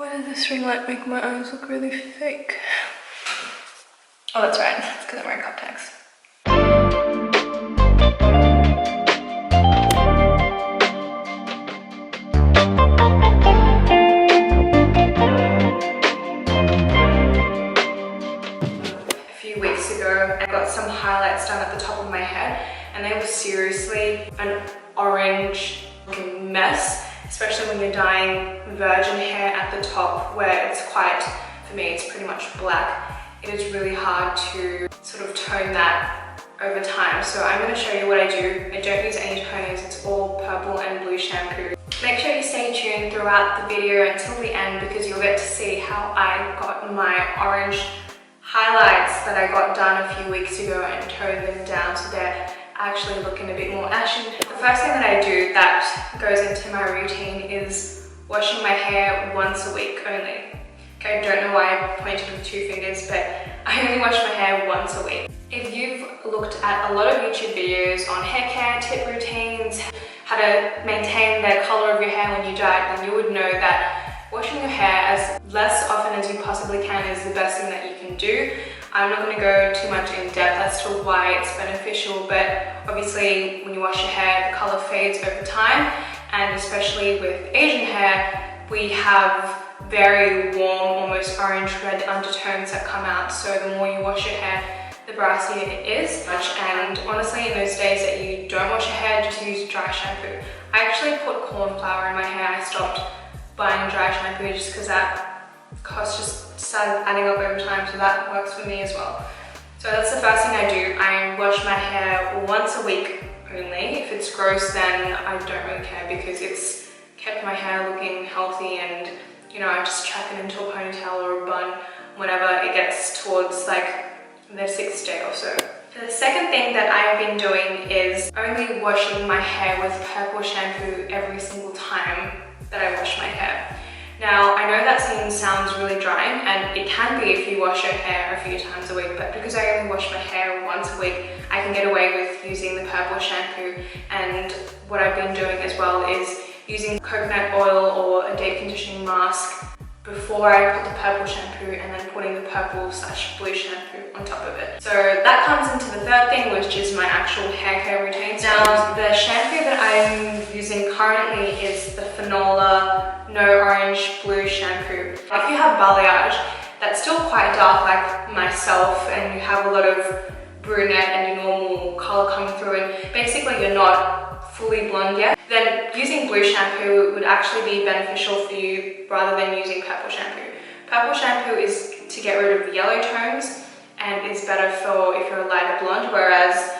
Why did this ring light make my eyes look really fake? Oh, that's right. It's because I'm wearing contacts. A few weeks ago, I got some highlights done at the top of my head, and they were seriously an orange looking mess, especially when you're dyeing virgin hair at the top where it's quite, for me, it's pretty much black. It is really hard to sort of tone that over time. So I'm going to show you what I do. I don't use any toners, it's all purple and blue shampoo. Make sure you stay tuned throughout the video until the end because you'll get to see how I got my orange highlights that I got done a few weeks ago and toned them down so they're actually looking a bit more ashy. The first thing that I do that goes into my routine is washing my hair once a week only. Okay, I don't know why I pointed with 2 fingers, but I only wash my hair once a week. If you've looked at a lot of YouTube videos on hair care, tip routines, how to maintain the color of your hair when you dye it, then you would know that washing your hair as less often as you possibly can is the best thing that you can do. I'm not going to go too much in depth as to why it's beneficial, but obviously when you wash your hair, the color fades over time, and especially with Asian hair, we have very warm, almost orange-red undertones that come out. So the more you wash your hair, the brassier it is. And honestly, in those days that you don't wash your hair, just use dry shampoo. I actually put corn flour in my hair. I stopped buying dry shampoo just because that cost just started adding up over time, so that works for me as well. So that's the first thing I do. I wash my hair once a week only. If it's gross, then I don't really care because it's kept my hair looking healthy, and you know, I just chuck it into a ponytail or a bun whenever it gets towards like the 6th day or so. The second thing that I've been doing is only washing my hair with purple shampoo every single time that I wash my hair. Now, I know that sounds really drying, and it can be if you wash your hair a few times a week, but because I only wash my hair once a week, I can get away with using the purple shampoo. And what I've been doing as well is using coconut oil or a deep conditioning mask before I put the purple shampoo, and then putting the purple/blue shampoo on top of it. So that comes into the third thing, which is my actual hair care routine. Now, the shampoo that I'm using currently is the Fanola No Orange Blue shampoo. If you have balayage that's still quite dark like myself, and you have a lot of brunette and your normal color coming through, and basically you're not fully blonde yet, then using blue shampoo would actually be beneficial for you rather than using purple shampoo. Purple shampoo is to get rid of yellow tones and is better for if you're a lighter blonde, whereas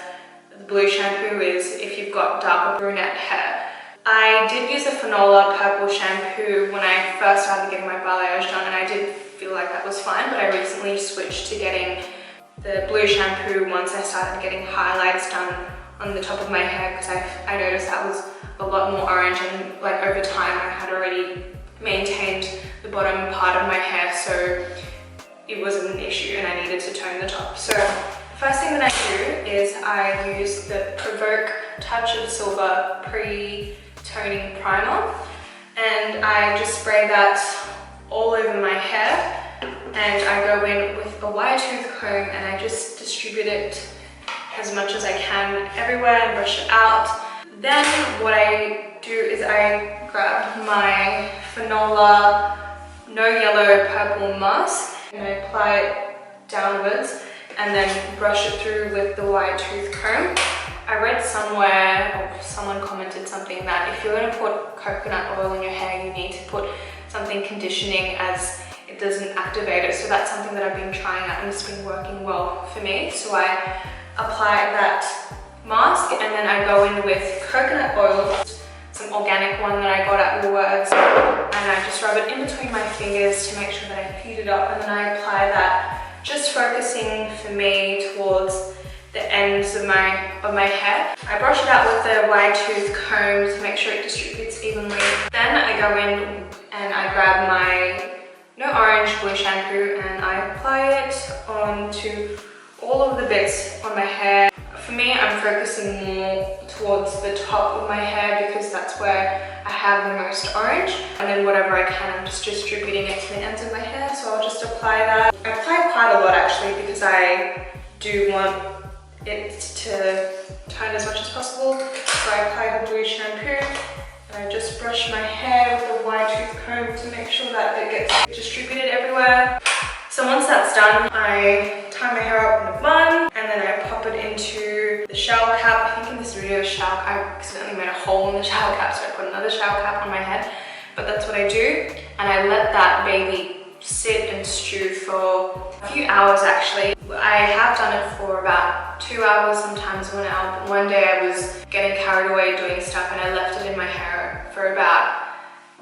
the blue shampoo is if you've got darker brunette hair. I did use the Fanola purple shampoo when I first started getting my balayage done, and I did feel like that was fine, but I recently switched to getting the blue shampoo once I started getting highlights done on the top of my hair, because I noticed that was a lot more orange, and like over time I had already maintained the bottom part of my hair, so it wasn't an issue and I needed to tone the top. So the first thing that I do is I use the Provoke Touch of Silver Pre-Toning Primer, and I just spray that all over my hair, and I go in with a wire tooth comb and I just distribute it as much as I can everywhere and brush it out. Then what I do is I grab my Fanola No Yellow Purple mask and I apply it downwards and then brush it through with the wire tooth comb. I read somewhere, or someone commented something, that if you're going to put coconut oil in your hair, you need to put something conditioning as it doesn't activate it. So that's something that I've been trying out and it's been working well for me. So I apply that mask and then I go in with coconut oil, some organic one that I got at Woolworths, and I just rub it in between my fingers to make sure that I heat it up, and then I apply that, just focusing for me towards the ends of my hair. I brush it out with the wide tooth comb to make sure it distributes evenly. Then I go in and I grab my No Orange Blue shampoo and I apply it onto all of the bits on my hair For me, I'm focusing more towards the top of my hair because that's where I have the most orange. And then whatever I can, I'm just distributing it to the ends of my hair. So I'll just apply that. I apply quite a lot actually because I do want it to tone as much as possible. So I apply the blue shampoo and I just brush my hair with a wide tooth comb to make sure that it gets distributed everywhere. So once that's done, I tie my hair up in a bun and then I pop it into the shower cap. I think in this video, I accidentally made a hole in the shower cap, so I put another shower cap on my head. But that's what I do, and I let that baby sit and stew for a few hours actually. I have done it for about 2 hours, sometimes 1 hour, but one day I was getting carried away doing stuff and I left it in my hair for about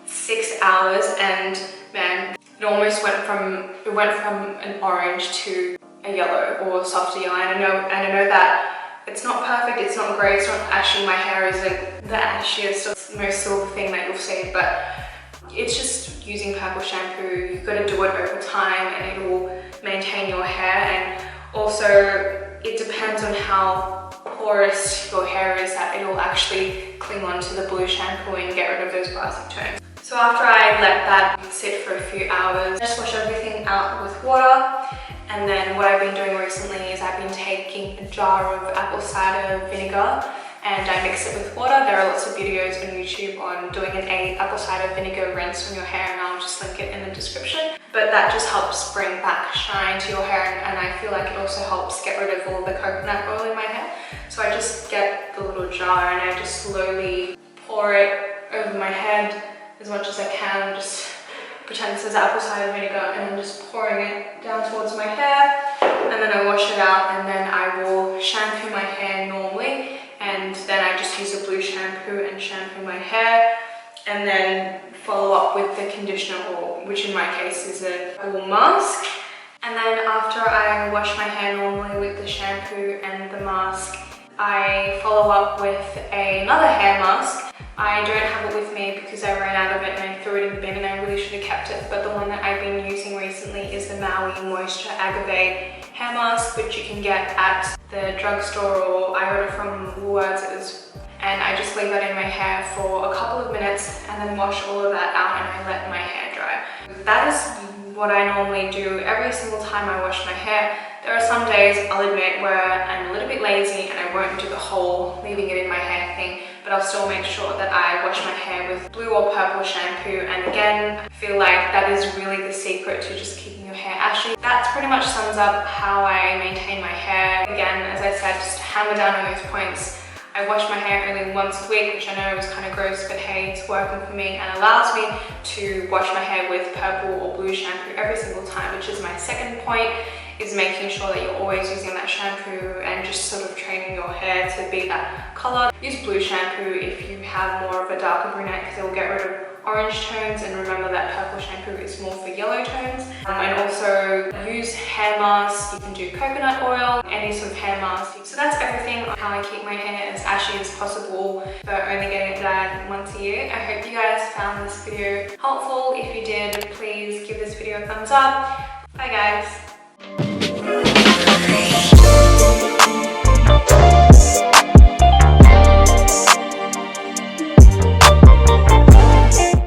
6 hours, and man, it almost went from an orange to a yellow or softer yellow. And I know that it's not perfect, it's not great, it's not ashy. My hair isn't the ashiest or most silver thing that you'll see, but it's just using purple shampoo. You've got to do it over time and it will maintain your hair. And also it depends on how porous your hair is that it will actually cling on to the blue shampoo and get rid of those brassy tones. So after I let that sit for a few hours, I just wash everything out with water. And then what I've been doing recently is I've been taking a jar of apple cider vinegar and I mix it with water. There are lots of videos on YouTube on doing an apple cider vinegar rinse on your hair, and I'll just link it in the description. But that just helps bring back shine to your hair, and I feel like it also helps get rid of all the coconut oil in my hair. So I just get the little jar and I just slowly pour it over my head as much as I can. Just pretend this is apple cider vinegar and then just pouring it down towards my hair, and then I wash it out, and then I will shampoo my hair normally, and then I just use a blue shampoo and shampoo my hair, and then follow up with the conditioner oil, which in my case is a oil mask. And then after I wash my hair normally with the shampoo and the mask, I follow up with another hair mask. I don't have it with me because I ran out of it and I threw it in the bin, and I really should have kept it. But the one that I've been using recently is the Maui Moisture Agave hair mask, which you can get at the drugstore, or I ordered from Woolworths. And I just leave that in my hair for a couple of minutes and then wash all of that out, and I let my hair dry. That is what I normally do every single time I wash my hair. There are some days, I'll admit, where I'm a little bit lazy and I won't do the whole leaving it in my hair thing, but I'll still make sure that I wash my hair with blue or purple shampoo. And again, I feel like that is really the secret to just keeping your hair ashy. That pretty much sums up how I maintain my hair. Again, as I said, just to hammer down on those points, I wash my hair only once a week, which I know is kind of gross, but hey, it's working for me and allows me to wash my hair with purple or blue shampoo every single time, which is my second point, is making sure that you're always using that shampoo and just sort of training your hair to be that color. Use blue shampoo if you have more of a darker brunette, because it will get rid of orange tones, and remember that purple shampoo is more for yellow tones. And also use hair masks. You can do coconut oil, any sort of hair mask. So that's everything on how I keep my hair as ashy as possible, but only getting it dyed once a year. I hope you guys found this video helpful. If you did, please give this video a thumbs up. Bye guys.